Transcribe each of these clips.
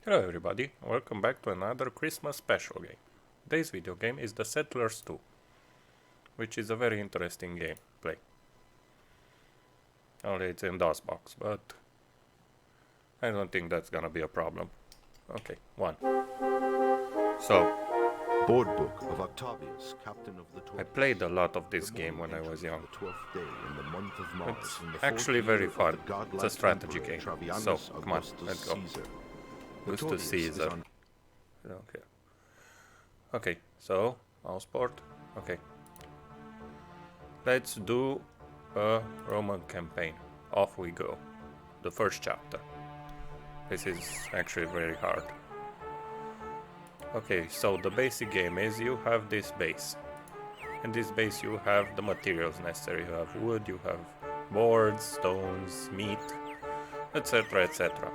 Hello everybody, welcome back to another Christmas special game. Today's video game is The Settlers 2, which is a very interesting game play. Only it's in DOSBox, but I don't think that's gonna be a problem. Okay, one. So, Board book of Octavius, captain of the Taurus. I played a lot of this game when I was young. The 12th day in the month of Mars, It's in the actually fourth very year of fun. the godlike It's a strategy emperor, game. Travianus So, come on, Augustus let's go. Caesar. Used to Claudius is Caesar. on Okay. Okay, so, mouse port. Okay. Let's do a Roman campaign. Off we go. The first chapter. This is actually very hard. Okay, so the basic game is you have this base. In this base you have the materials necessary. You have wood, you have boards, stones, meat, etc, etc.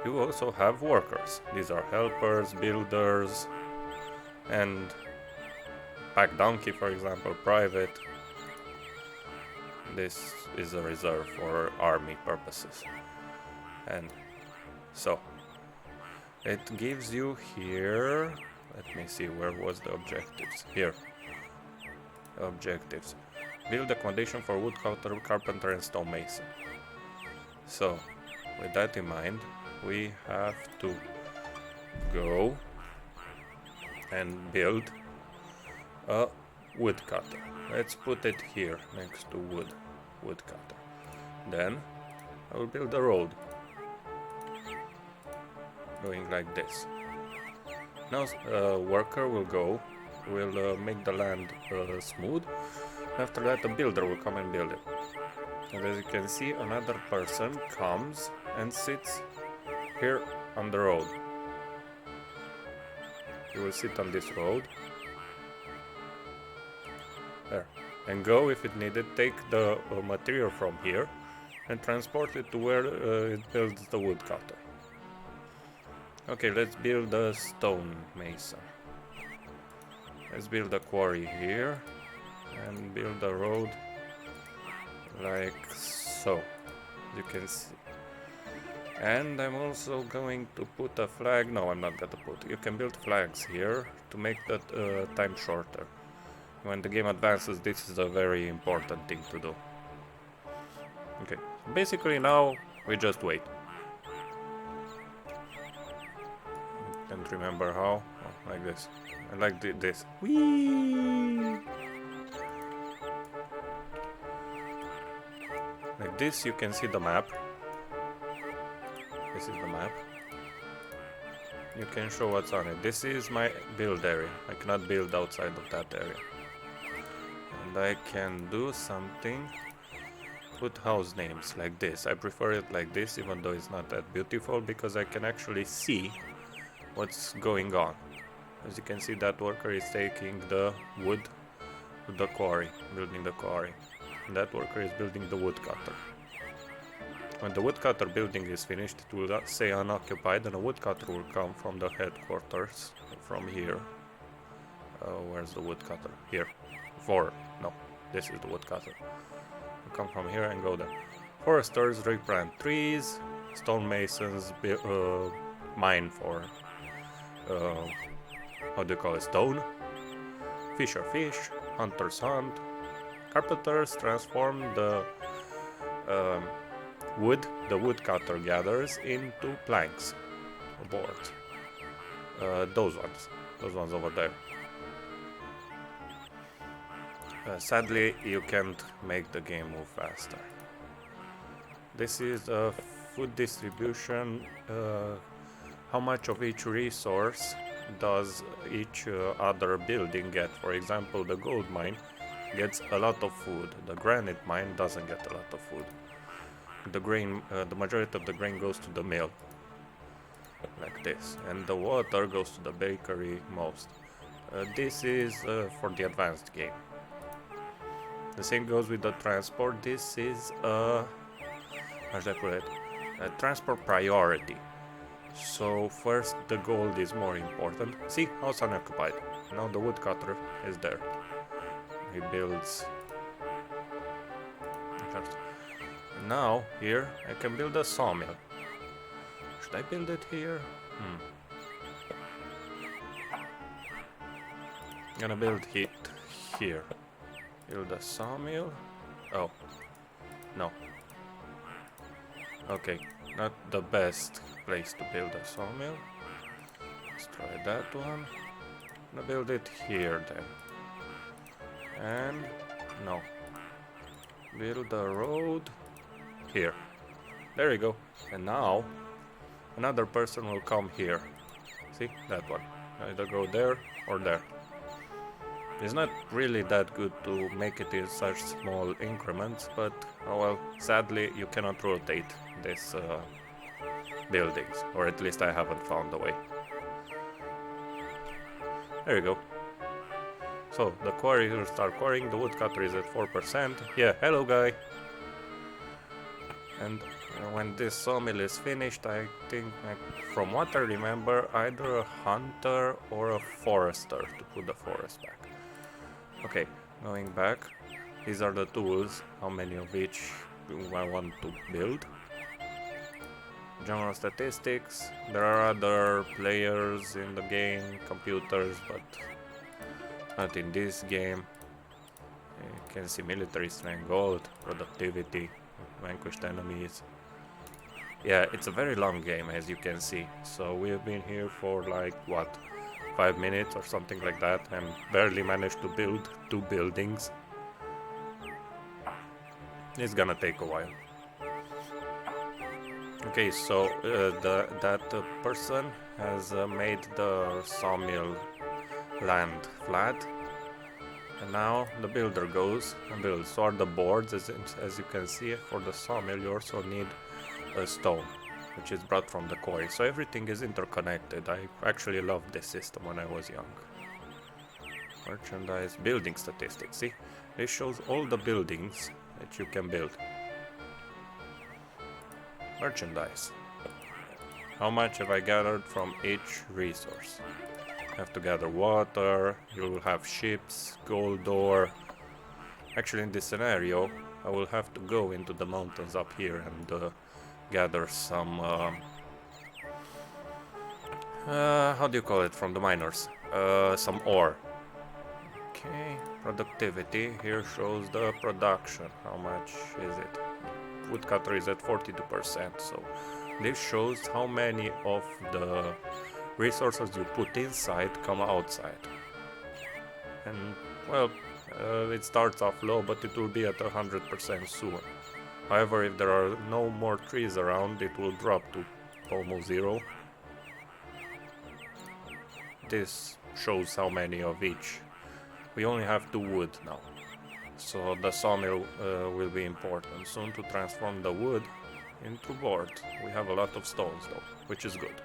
You also have workers. These are helpers, builders, and pack donkey, for example, private. This is a reserve for army purposes. And so it gives you here, let me see, where was the objectives? Here. Objectives. Build accommodation for woodcutter, carpenter and stonemason. So, with that in mind, we have to go and build a woodcutter. Let's put it here next to woodcutter. Then I will build a road going like this. Now worker will go, will make the land smooth. After that a builder will come and build it. And as you can see, another person comes and sits here on the road. He will sit on this road. There. And go, if it needed, take the material from here and transport it to where it builds the woodcutter. Okay, let's build a stone mason. Let's build a quarry here and build a road like so. You can see. And I'm also going to put a flag. No, I'm not gonna put. You can build flags here to make the time shorter. When the game advances, this is a very important thing to do. Okay, basically now we just wait. Can't remember how. Oh, like this. I like this. Whee! Like this, you can see the map. This is the map. You can show what's on it. This is my build area. I cannot build outside of that area. And I can do something. Put house names like this. I prefer it like this, even though it's not that beautiful, because I can actually see what's going on. As you can see, that worker is taking the wood to the quarry, building the quarry. And that worker is building the woodcutter. When the woodcutter building is finished, it will say unoccupied, and a woodcutter will come from the headquarters, from here. Where's the woodcutter? Here. No, this is the woodcutter. Will come from here and go there. Foresters replant trees, stonemasons mine for how do you call it, stone. Fisher fish, hunters hunt. Carpenters transform the wood the woodcutter gathers into planks or boards. Those ones over there. Sadly, you can't make the game move faster. This is a food distribution. How much of each resource does each other building get? For example, the gold mine gets a lot of food. The granite mine doesn't get a lot of food. The grain, the majority of the grain goes to the mill, like this, and the water goes to the bakery most. This is for the advanced game. The same goes with the transport. This is how should I put it? A transport priority. So first the gold is more important. See, house unoccupied. Now the woodcutter is there. He builds. Now here I can build a sawmill. Should I build it here? Gonna build it here. Build a sawmill. Oh. No. Okay, not the best place to build a sawmill. Let's try that one. Gonna build it here then. And no. Build a road here. There you go. And now another person will come here. See that one. Either go there or there. It's not really that good to make it in such small increments, but oh well, sadly you cannot rotate these buildings, or at least I haven't found a way. There you go. So the quarry will start quarrying, the woodcutter is at 4%. Yeah, hello guy! And when this sawmill is finished, I think, from what I remember, either a hunter or a forester to put the forest back. Okay, going back, these are the tools, how many of each I want to build. General statistics, there are other players in the game, computers, but not in this game. You can see military strength, gold, productivity, vanquished enemies. Yeah, it's a very long game, as you can see, so we've been here for like, what, 5 minutes or something like that, and barely managed to build 2 buildings. It's gonna take a while. Okay, so that person has made the sawmill land flat, and now the builder goes and builds. So are the boards, as you can see. For the sawmill you also need a stone, which is brought from the quarry. So everything is interconnected. I actually loved this system when I was young. Merchandise, building statistics. See, this shows all the buildings that you can build. Merchandise. How much have I gathered from each resource? I have to gather water, you will have ships, gold ore. Actually, in this scenario, I will have to go into the mountains up here and gather some, how do you call it, from the miners? Some ore. Okay, productivity, here shows the production, how much is it? Woodcutter is at 42%, so this shows how many of the resources you put inside come outside. And, well, it starts off low, but it will be at 100% soon. However, if there are no more trees around, it will drop to almost 0. This shows how many of each. We only have 2 wood now, so the sawmill will be important soon to transform the wood into board. We have a lot of stones though, which is good.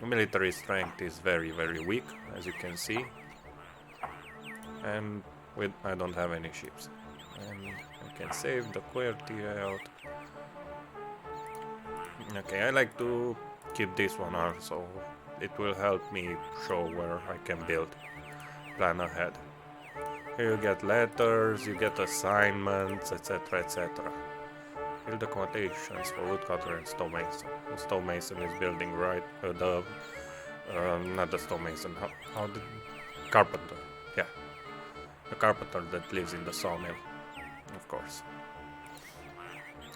Military strength is very, very weak, as you can see, and I don't have any ships. And I can save the QWERTY out. Okay, I like to keep this one also. It will help me show where I can build. Plan ahead. Here you get letters, you get assignments, etc, etc. Build accommodations for woodcutter and stonemason. The stonemason is building right, not the stonemason, carpenter, yeah. The carpenter that lives in the sawmill, of course.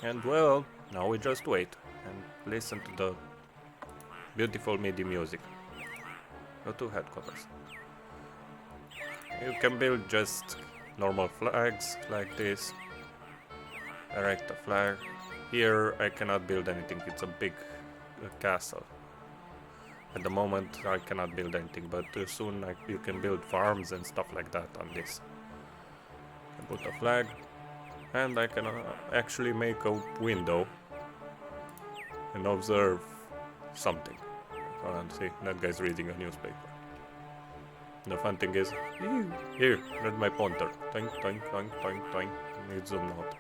And well, now we just wait and listen to the beautiful MIDI music. Go to headquarters. You can build just normal flags like this. Erect a flag. Here I cannot build anything, it's a big castle. At the moment I cannot build anything, but soon you can build farms and stuff like that on this. I can put a flag, and I can actually make a window and observe something. See, that guy's reading a newspaper. The fun thing is, here, that's my pointer. Toink, toink, toink, toink, toink. Need zoom out.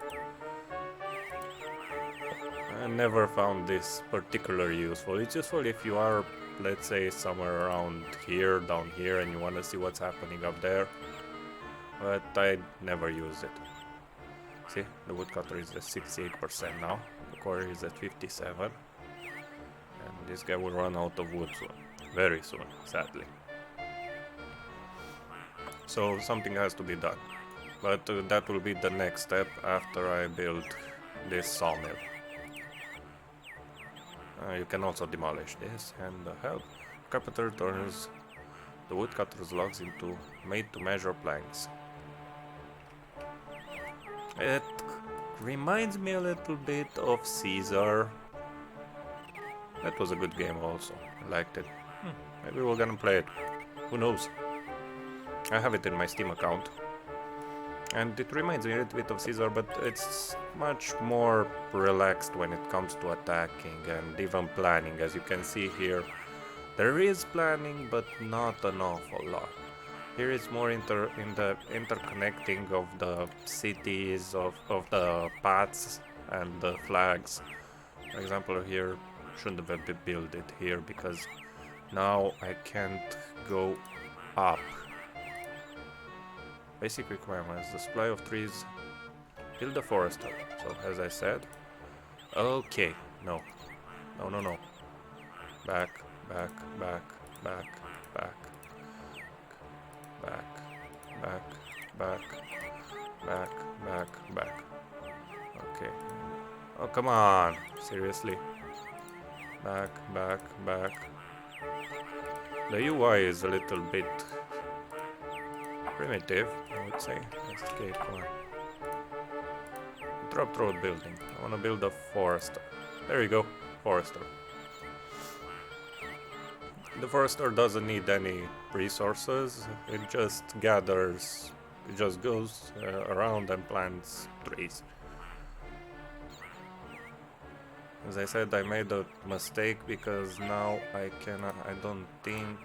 I never found this particularly useful. It's useful if you are, let's say, somewhere around here, down here, and you want to see what's happening up there. But I never use it. See, the woodcutter is at 68% now. quarry is at 57. And this guy will run out of wood soon. Very soon, sadly. So something has to be done. But that will be the next step after I build this sawmill. You can also demolish this and help. Carpenter turns the woodcutter's logs into made-to-measure planks. It reminds me a little bit of Caesar. That was a good game also. I liked it. Maybe we're gonna play it. Who knows? I have it in my Steam account. And it reminds me a little bit of Caesar, but it's much more relaxed when it comes to attacking and even planning. As you can see here, there is planning, but not an awful lot. Here it's more in the interconnecting of the cities, of the paths and the flags. For example, here shouldn't have built it here because now I can't go up. Basic requirements: the supply of trees. Build a forester. So as I said, okay, no. Back. Okay. Oh, come on. Seriously. Back. The UI is a little bit primitive, I would say. Escape, come on. Drop road building. I want to build a forester. There you go. Forester. The forester doesn't need any resources. It just gathers. It just goes around and plants trees. As I said, I made a mistake because now I don't think...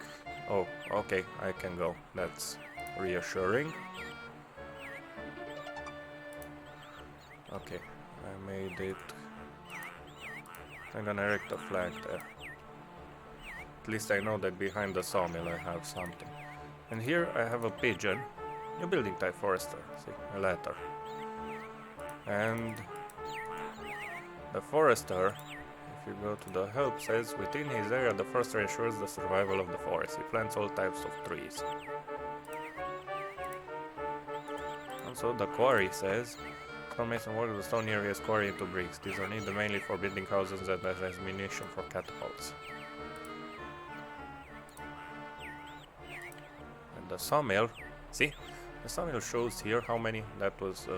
Oh, okay, I can go. That's reassuring. Okay, I made it. I'm gonna erect a flag there. At least I know that behind the sawmill I have something. And here I have a pigeon. New building type forester. See, a letter. And the forester, if you go to the help, says within his area the forester ensures the survival of the forest. He plants all types of trees. Also the quarry says stonemason works the stone areas quarry into bricks. These are needed mainly for building houses and as ammunition for catapults. And the sawmill, see? The sawmill shows here how many that was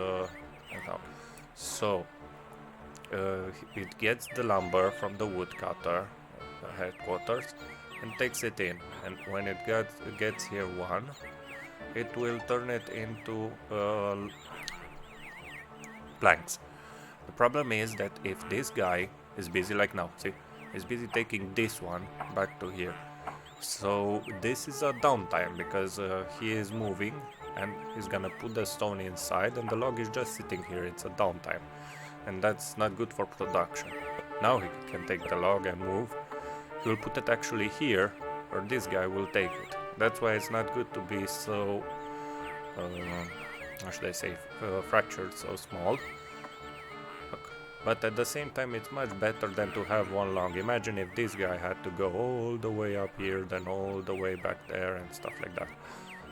so it gets the lumber from the woodcutter, the headquarters, and takes it in. And when it gets here one, it will turn it into planks. The problem is that if this guy is busy, like now, see, he's busy taking this one back to here. So this is a downtime because he is moving and he's gonna put the stone inside and the log is just sitting here. It's a downtime. And that's not good for production. Now he can take the log and move. He will put it actually here, or this guy will take it. That's why it's not good to be so, how should I say, fractured, so small. But at the same time, it's much better than to have one log. Imagine if this guy had to go all the way up here, then all the way back there, and stuff like that.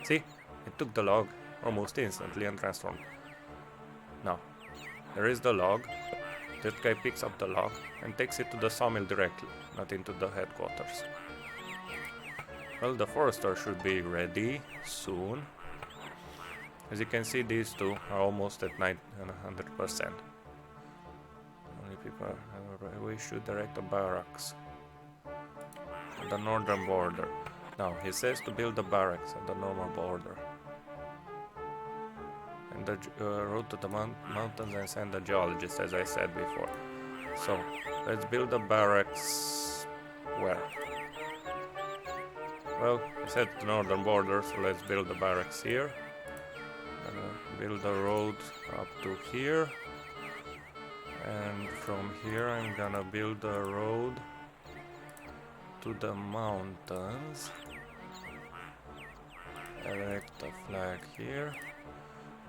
See, it took the log almost instantly and transformed. Now, there is the log. That guy picks up the log and takes it to the sawmill directly, not into the headquarters. Well, the forester should be ready soon. As you can see, these two are almost at 100%. Only people we should direct a barracks at the northern border. Now, he says to build a barracks at the northern border. And the road to the mountains and send a geologist, as I said before. So, let's build a barracks where? Well, I said the northern border, so let's build a barracks here. Build a road up to here. And from here I'm gonna build a road to the mountains. Erect a flag here.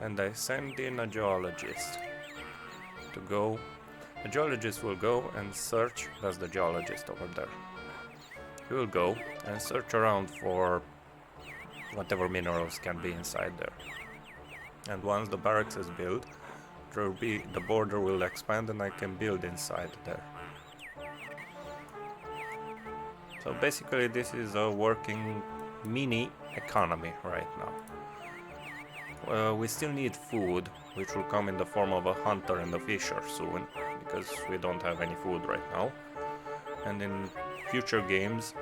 And I send in a geologist to go The geologist will go and search. That's the geologist over there. He will go and search around for whatever minerals can be inside there. And once the barracks is built, the border will expand and I can build inside there. So basically this is a working mini economy right now. We still need food, which will come in the form of a hunter and a fisher soon, because we don't have any food right now. And in future games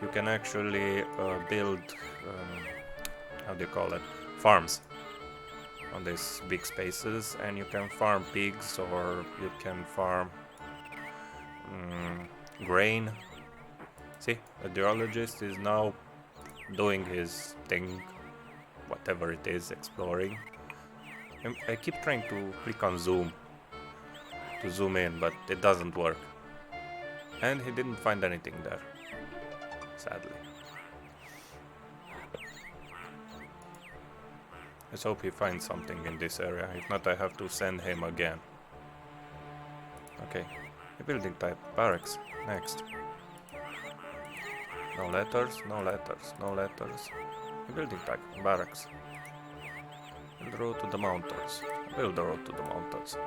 you can actually build, how do you call it, farms on these big spaces, and you can farm pigs or you can farm grain. See, the geologist is now doing his thing, whatever it is, exploring. I keep trying to click on zoom to zoom in, but it doesn't work. And he didn't find anything there, sadly. Let's hope he finds something in this area. If not, I have to send him again. Okay, a building type, barracks, next. No letters, no letters, no letters. A building type, barracks. Build the road to the mountains. Build the road to the mountains.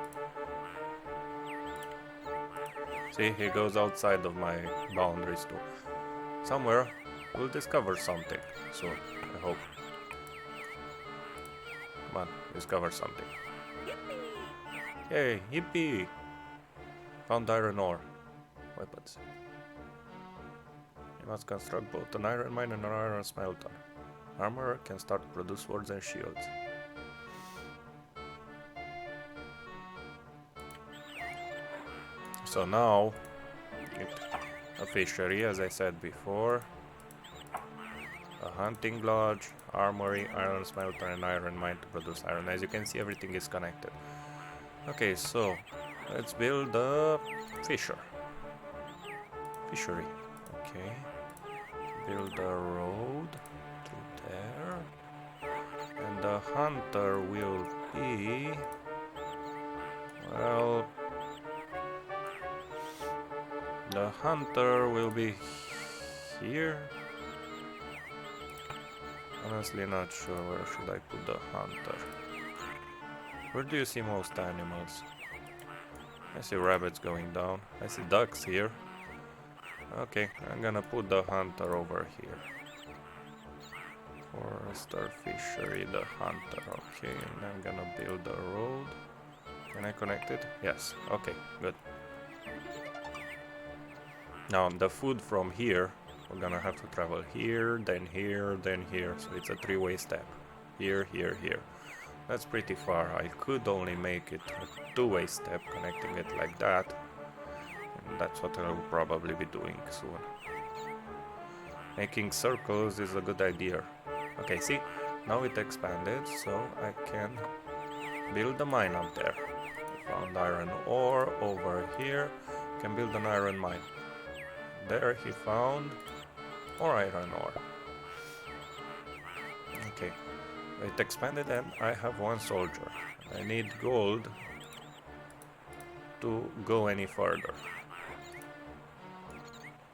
See, he goes outside of my boundaries too. Somewhere we'll discover something soon, I hope. Come on, discover something. Yay, yippee! Found iron ore. Weapons. You must construct both an iron mine and an iron smelter. Armorer can start to produce swords and shields. So now, a fishery, as I said before, a hunting lodge, armory, iron smelter, and iron mine to produce iron. As you can see, everything is connected. Okay, so let's build a fishery. Okay, build a road to there, and the hunter will be, well, the hunter will be here. Honestly, not sure where should I put the hunter. Where do you see most animals? I see rabbits going down. I see ducks here. Okay, I'm gonna put the hunter over here. Forester, fishery, the hunter. Okay, and I'm gonna build a road. Can I connect it? Yes. Okay, good. Now, the food from here, we're gonna have to travel here, then here, then here. So it's a three-way step. Here, here, here. That's pretty far. I could only make it a two-way step, connecting it like that. And that's what I'll probably be doing soon. Making circles is a good idea. Okay, see? Now it expanded, so I can build a mine up there. Found iron ore over here. Can build an iron mine. There he found more iron ore. Okay, it expanded and I have one soldier. I need gold to go any further.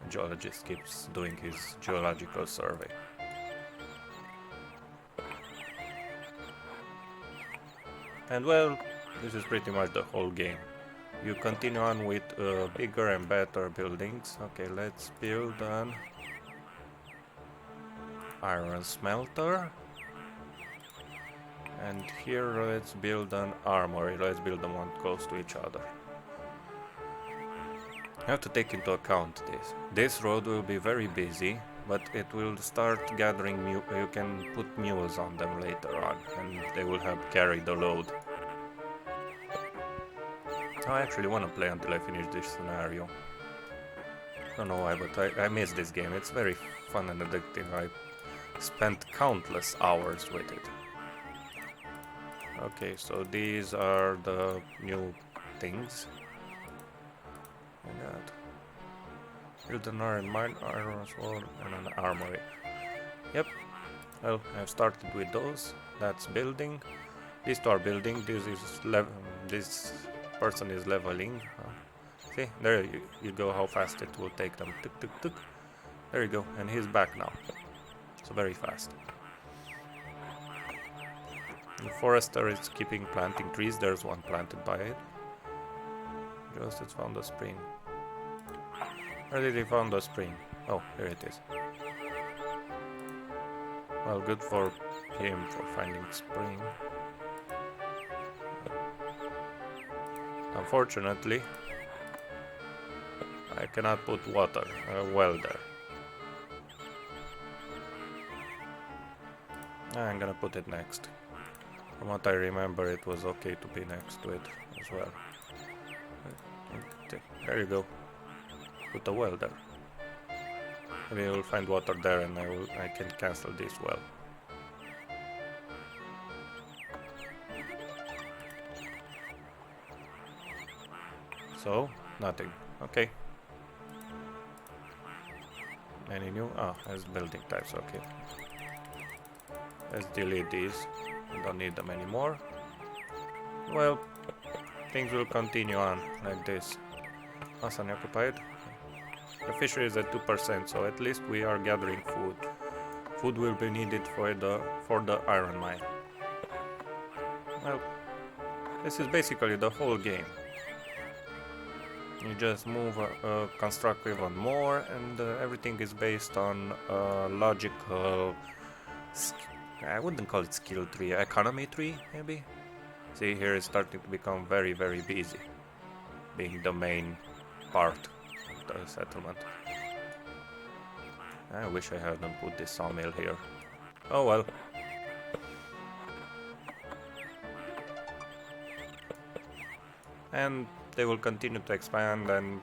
The geologist keeps doing his geological survey. And well, this is pretty much the whole game. You continue on with bigger and better buildings. Okay, let's build an iron smelter. And here let's build an armory. Let's build them one close to each other. You have to take into account this. This road will be very busy, but it will start gathering you can put mules on them later on, and they will help carry the load. I actually want to play until I finish this scenario. Don't know why, but I miss this game. It's very fun and addictive. I spent countless hours with it. Okay, so these are the new things. I got build an iron mine, iron sword, and an armory. Yep. Well, I've started with those. That's building. These two are building. This person is leveling. See, there you go, how fast it will take them. Tuk, tuk, tuk. There you go, and he's back now. So very fast. The forester is keeping planting trees. There's one planted by it. Just it's found a spring. Where did he found the spring? Oh, here it is. Well, good for him for finding spring. Unfortunately, I cannot put water, well there. I'm gonna put it next. From what I remember, it was okay to be next to it as well. There you go. Put a well there. Maybe I will find water there and I can cancel this well. So, nothing. Okay. Any new? Ah, there's building types, okay. Let's delete these. Don't need them anymore. Well, things will continue on like this. Was unoccupied. The fishery is at 2%, so at least we are gathering food. Food will be needed for the iron mine. Well, this is basically the whole game. You just move, construct even more, and everything is based on logical. I wouldn't call it skill tree, economy tree, maybe. See, here it's starting to become very, very busy, being the main part of the settlement. I wish I hadn't put this sawmill here. Oh well. And they will continue to expand, and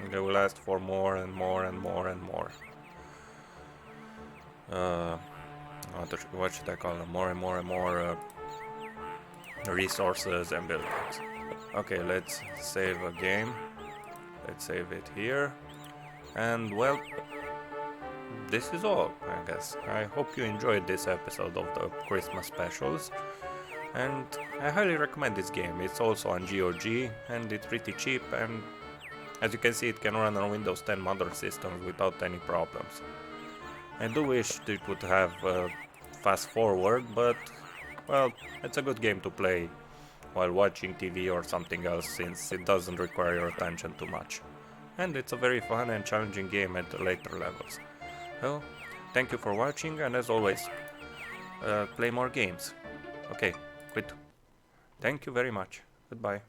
they will ask for more and more and more and more. What should I call them? More and more and more resources and buildings. Okay, let's save a game. Let's save it here. And well, this is all, I guess. I hope you enjoyed this episode of the Christmas specials. And I highly recommend this game. It's also on GOG and it's pretty cheap, and as you can see it can run on Windows 10 modern systems without any problems. I do wish it would have fast forward, but well, it's a good game to play while watching TV or something else, since it doesn't require your attention too much. And it's a very fun and challenging game at the later levels. Well, thank you for watching, and as always, play more games. Okay, quit. Thank you very much. Goodbye.